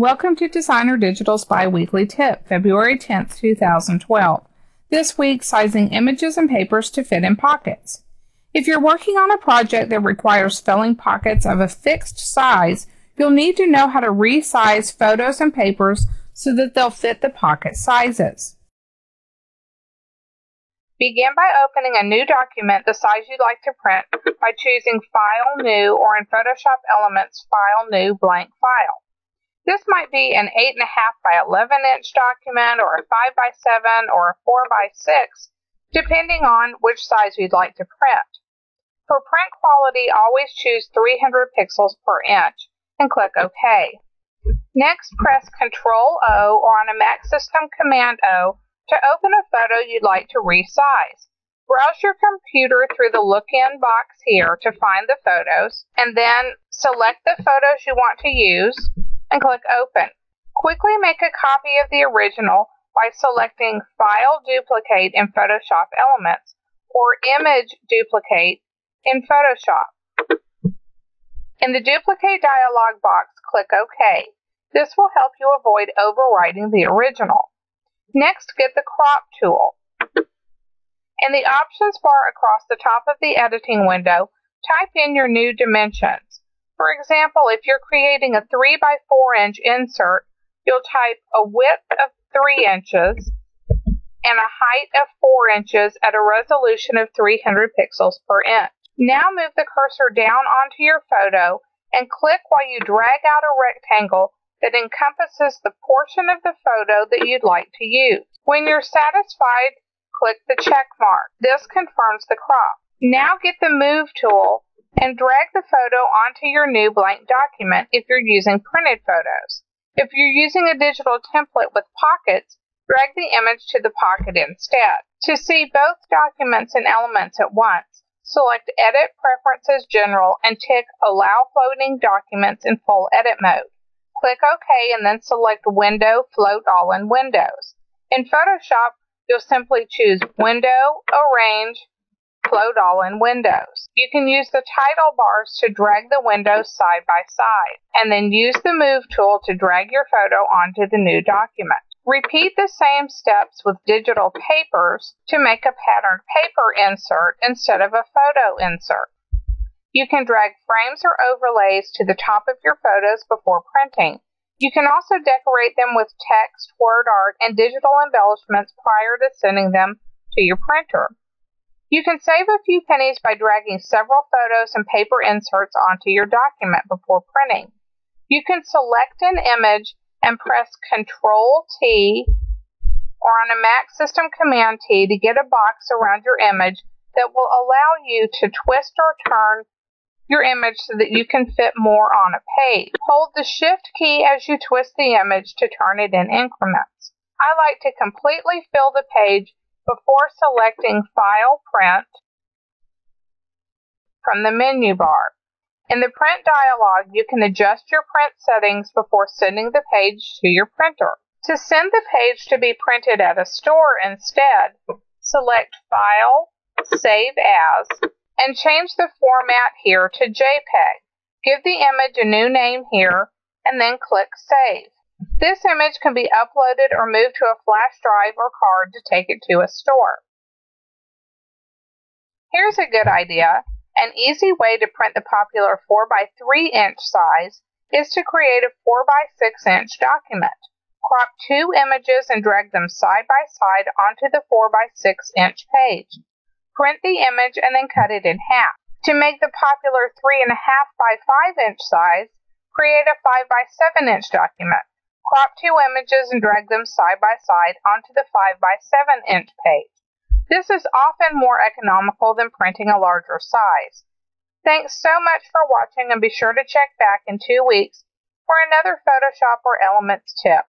Welcome to DesignerDigitals Bi-Weekly Tip, February 10th, 2012. This week, sizing images and papers to fit in pockets. If you're working on a project that requires filling pockets of a fixed size, you'll need to know how to resize photos and papers so that they'll fit the pocket sizes. Begin by opening a new document the size you'd like to print by choosing File, New, or in Photoshop Elements, File, New, Blank File. This might be an 8.5 by 11 inch document, or a 5 by 7, or a 4 by 6, depending on which size you'd like to print. For print quality, always choose 300 pixels per inch and click OK. Next, press Ctrl-O or on a Mac system Command-O to open a photo you'd like to resize. Browse your computer through the look-in box here to find the photos, and then select the photos you want to use and click Open. Quickly make a copy of the original by selecting File Duplicate in Photoshop Elements or Image Duplicate in Photoshop. In the Duplicate dialog box, click OK. This will help you avoid overwriting the original. Next, get the Crop tool. In the Options bar across the top of the editing window, type in your new dimensions. For example, if you're creating a 3 by 4 inch insert, you'll type a width of 3 inches and a height of 4 inches at a resolution of 300 pixels per inch. Now move the cursor down onto your photo and click while you drag out a rectangle that encompasses the portion of the photo that you'd like to use. When you're satisfied, click the check mark. This confirms the crop. Now get the Move tool and drag the photo onto your new blank document if you're using printed photos. If you're using a digital template with pockets, drag the image to the pocket instead. To see both documents and elements at once, select Edit Preferences General and tick Allow Floating Documents in Full Edit Mode. Click OK and then select Window Float All in Windows. In Photoshop, you'll simply choose Window, Arrange, Float All in Windows. You can use the title bars to drag the windows side by side, and then use the Move tool to drag your photo onto the new document. Repeat the same steps with digital papers to make a patterned paper insert instead of a photo insert. You can drag frames or overlays to the top of your photos before printing. You can also decorate them with text, word art, and digital embellishments prior to sending them to your printer. You can save a few pennies by dragging several photos and paper inserts onto your document before printing. You can select an image and press Ctrl-T or on a Mac system Command-T to get a box around your image that will allow you to twist or turn your image so that you can fit more on a page. Hold the Shift key as you twist the image to turn it in increments. I like to completely fill the page before selecting File Print from the menu bar. In the Print dialog, you can adjust your print settings before sending the page to your printer. To send the page to be printed at a store instead, select File, Save As, and change the format here to JPEG. Give the image a new name here, and then click Save. This image can be uploaded or moved to a flash drive or card to take it to a store. Here's a good idea. An easy way to print the popular 4 by 3 inch size is to create a 4 by 6 inch document. Crop 2 images and drag them side by side onto the 4 by 6 inch page. Print the image and then cut it in half. To make the popular 3.5 by 5 inch size, create a 5 by 7 inch document. Crop 2 images and drag them side by side onto the 5 by 7 inch page. This is often more economical than printing a larger size. Thanks so much for watching, and be sure to check back in 2 weeks for another Photoshop or Elements tip.